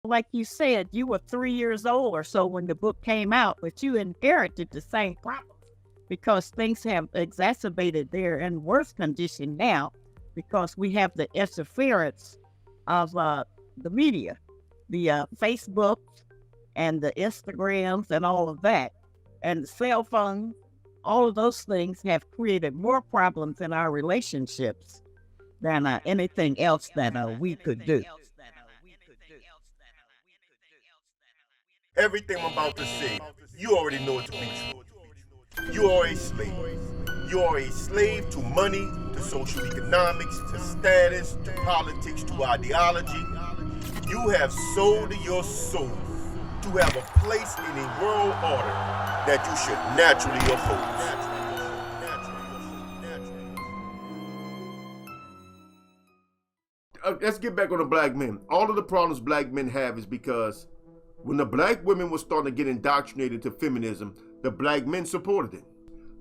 Like you said, you were 3 years old or so when the book came out, but you inherited the same problem because things have exacerbated. They're in worse condition now because we have the interference of the media, the Facebook and the Instagrams and all of that, and the cell phone. All of those things have created more problems in our relationships than anything else that we could do. Everything I'm about to say, you already know it to be true. You are a slave. You are a slave to money, to social economics, to status, to politics, to ideology. You have sold your soul to have a place in a world order that you should naturally oppose. Let's get back on the black men. All of the problems black men have is because when the black women were starting to get indoctrinated to feminism, the black men supported it.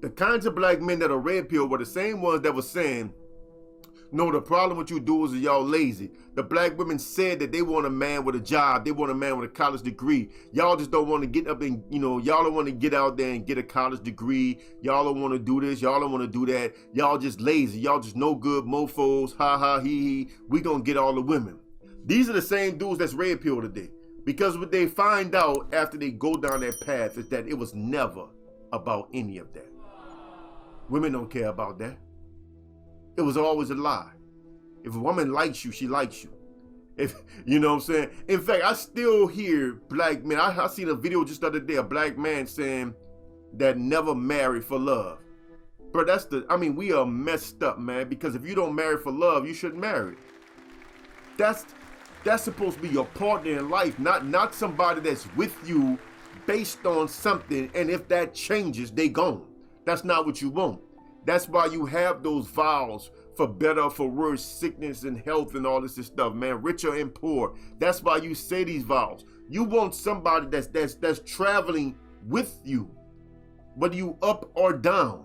The kinds of black men that are red pill were the same ones that were saying, no, the problem with you dudes is y'all lazy. The black women said that they want a man with a job. They want a man with a college degree. Y'all just don't want to get up and, y'all don't want to get out there and get a college degree. Y'all don't want to do this. Y'all don't want to do that. Y'all just lazy. Y'all just no good mofos. Ha ha he he. We gonna get all the women. These are the same dudes that's red pill today. Because what they find out after they go down that path is that it was never about any of that. Women don't care about that. It was always a lie. If a woman likes you, she likes you. If you know what I'm saying. In fact, I still hear black men. I seen a video just the other day, a black man saying that never married for love. But we are messed up, man, because if you don't marry for love, you shouldn't marry. That's supposed to be your partner in life, not somebody that's with you based on something, and if that changes, they gone. That's not what you want. That's why you have those vows for better or for worse, sickness and health and all this stuff, man, richer and poor. That's why you say these vows. You want somebody that's traveling with you, whether you up or down.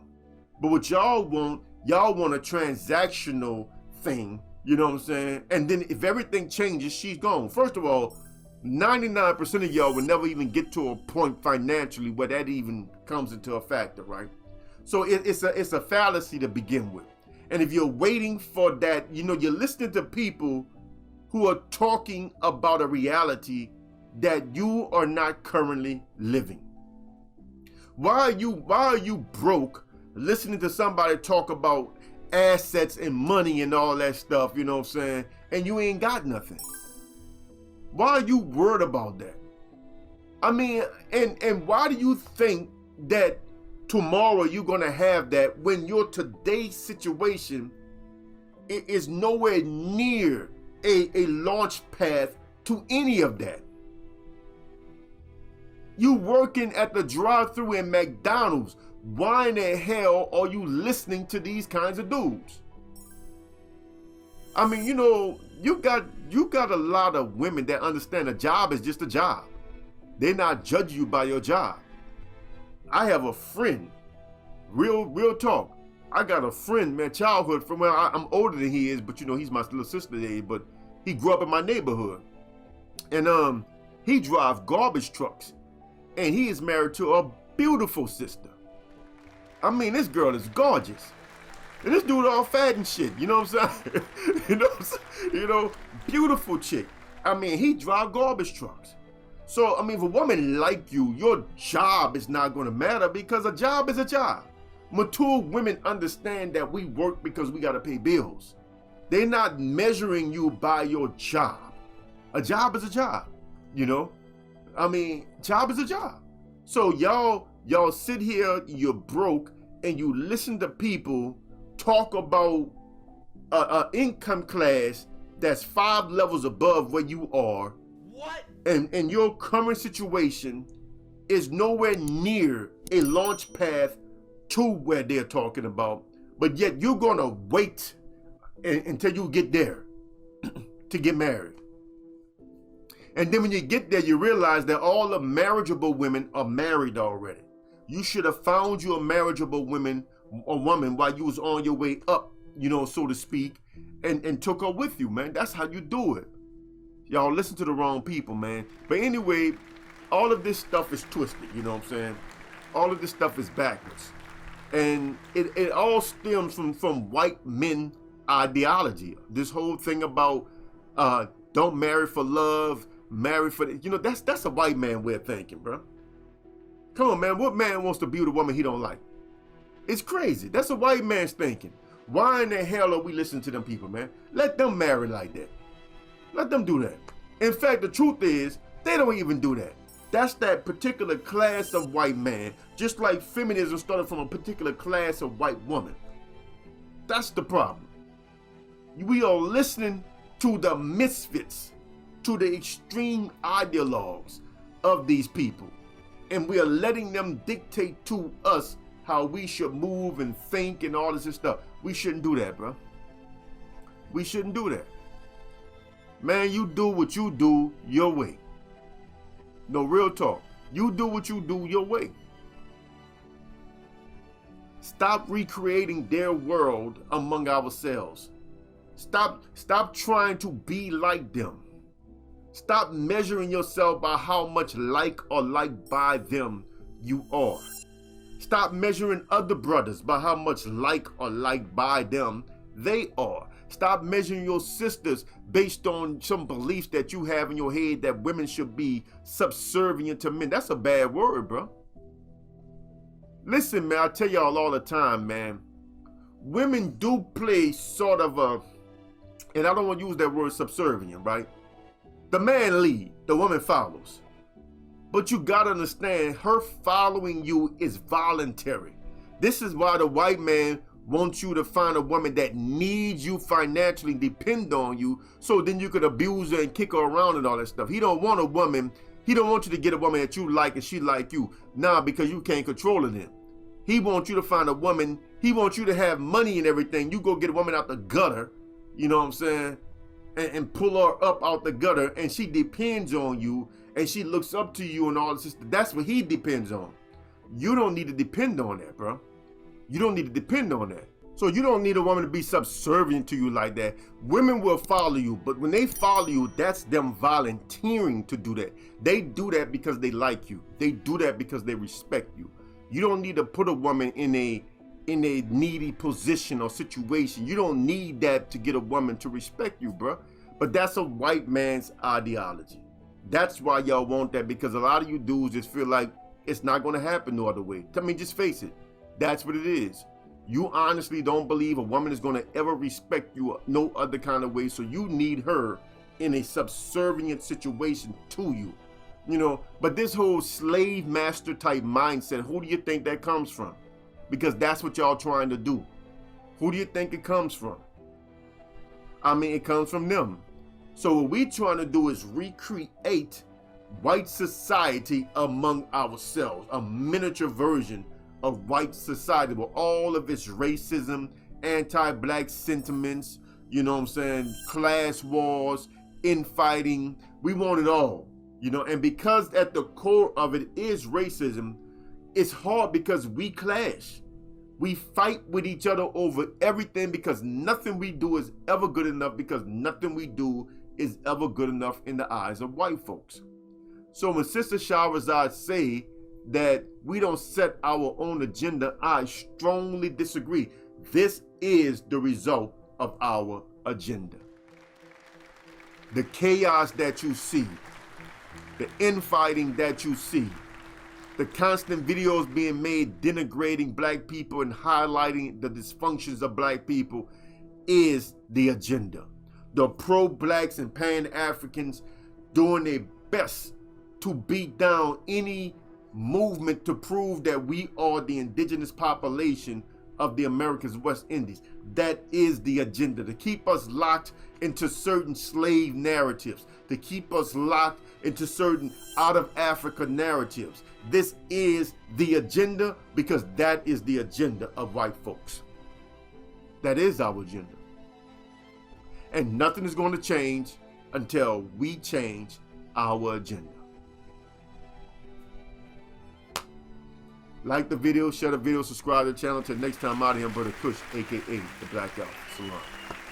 But what y'all want a transactional thing, you know what I'm saying? And then if everything changes, she's gone. First of all, 99% of y'all will never even get to a point financially where that even comes into a factor, right? So it's a fallacy to begin with. And if you're waiting for that, you're listening to people who are talking about a reality that you are not currently living. Why are you broke listening to somebody talk about assets and money and all that stuff, you know what I'm saying, and you ain't got nothing? Why are you worried about that? I mean, and why do you think that tomorrow you're gonna have that when your today's situation is nowhere near a launch path to any of that? You working at the drive-thru in McDonald's. Why in the hell are you listening to these kinds of dudes? I mean, you got a lot of women that understand a job is just a job. They're not judging you by your job. I have a friend, real talk. I got a friend, man, childhood friend. Well, I'm older than he is, but he's my little sister's age, but he grew up in my neighborhood. And he drives garbage trucks. And he is married to a beautiful sister. I mean, this girl is gorgeous. And this dude all fat and shit, you know what I'm saying? Beautiful chick. I mean, he drives garbage trucks. So, I mean, if a woman like you, your job is not going to matter because a job is a job. Mature women understand that we work because we got to pay bills. They're not measuring you by your job. A job is a job, I mean, job is a job. So y'all sit here, you're broke, and you listen to people talk about an income class that's 5 levels above where you are. What? And your current situation is nowhere near a launch path to where they're talking about, but yet you're gonna wait until you get there to get married. And then when you get there, you realize that all the marriageable women are married already. You should have found you a marriageable woman a woman while you was on your way up, you know, so to speak, and took her with you, man. That's how you do it. Y'all listen to the wrong people, man. But anyway, all of this stuff is twisted, you know what I'm saying? All of this stuff is backwards. And it all stems from white men ideology. This whole thing about don't marry for love, marry for you know, that's a white man way of thinking, bro. Come on, man. What man wants to be with a woman he don't like? It's crazy. That's a white man's thinking. Why in the hell are we listening to them people, man? Let them marry like that. Let them do that. In fact, the truth is, they don't even do that. That's that particular class of white man, just like feminism started from a particular class of white woman. That's the problem. We are listening to the misfits, to the extreme ideologues of these people, and we are letting them dictate to us how we should move and think and all this stuff. We shouldn't do that, bro. We shouldn't do that. Man, you do what you do your way. No, real talk. You do what you do your way. Stop recreating their world among ourselves. Stop trying to be like them. Stop measuring yourself by how much like or like by them you are. Stop measuring other brothers by how much like or like by them they are. Stop measuring your sisters based on some beliefs that you have in your head that women should be subservient to men. That's a bad word, bro. Listen, man, I tell y'all all the time, man. Women do play sort of a, and I don't want to use that word subservient, right? The man lead, the woman follows. But you gotta understand, her following you is voluntary. This is why the white man wants you to find a woman that needs you financially, depend on you, so then you could abuse her and kick her around and all that stuff. He don't want a woman, he don't want you to get a woman that you like and she like you. Nah, because you can't control it then. He wants you to find a woman, he wants you to have money and everything. You go get a woman out the gutter, you know what I'm saying, and pull her up out the gutter, and she depends on you, and she looks up to you and all this. That's what he depends on. You don't need to depend on that, bro. You don't need to depend on that. So you don't need a woman to be subservient to you like that. Women will follow you, but when they follow you, that's them volunteering to do that. They do that because they like you. They do that because they respect you. You don't need to put a woman in a needy position or situation. You don't need that to get a woman to respect you, bro. But that's a white man's ideology. That's why y'all want that, because a lot of you dudes just feel like it's not going to happen no other way. I mean, just face it. That's what it is. You honestly don't believe a woman is going to ever respect you no other kind of way, so you need her in a subservient situation to you. You know, but this whole slave master type mindset, who do you think that comes from? Because that's what y'all trying to do. Who do you think it comes from? I mean, it comes from them. So what we trying to do is recreate white society among ourselves, a miniature version of white society with all of its racism, anti-black sentiments, you know what I'm saying, class wars, infighting. We want it all, you know, and because at the core of it is racism, it's hard because we clash. We fight with each other over everything because nothing we do is ever good enough, because nothing we do is ever good enough in the eyes of white folks. So when Sister SHAHRIZAD say that we don't set our own agenda, I strongly disagree. This is the result of our agenda. The chaos that you see, the infighting that you see, the constant videos being made denigrating black people and highlighting the dysfunctions of black people is the agenda. The pro-blacks and pan-Africans doing their best to beat down any movement to prove that we are the indigenous population of the Americas West Indies. That is the agenda, to keep us locked into certain slave narratives, to keep us locked into certain out of Africa narratives. This is the agenda because that is the agenda of white folks. That is our agenda. And nothing is going to change until we change our agenda. Like the video, share the video, subscribe to the channel. Till next time, out of here, Brother Kush, a.k.a. The Black Elf. Salam.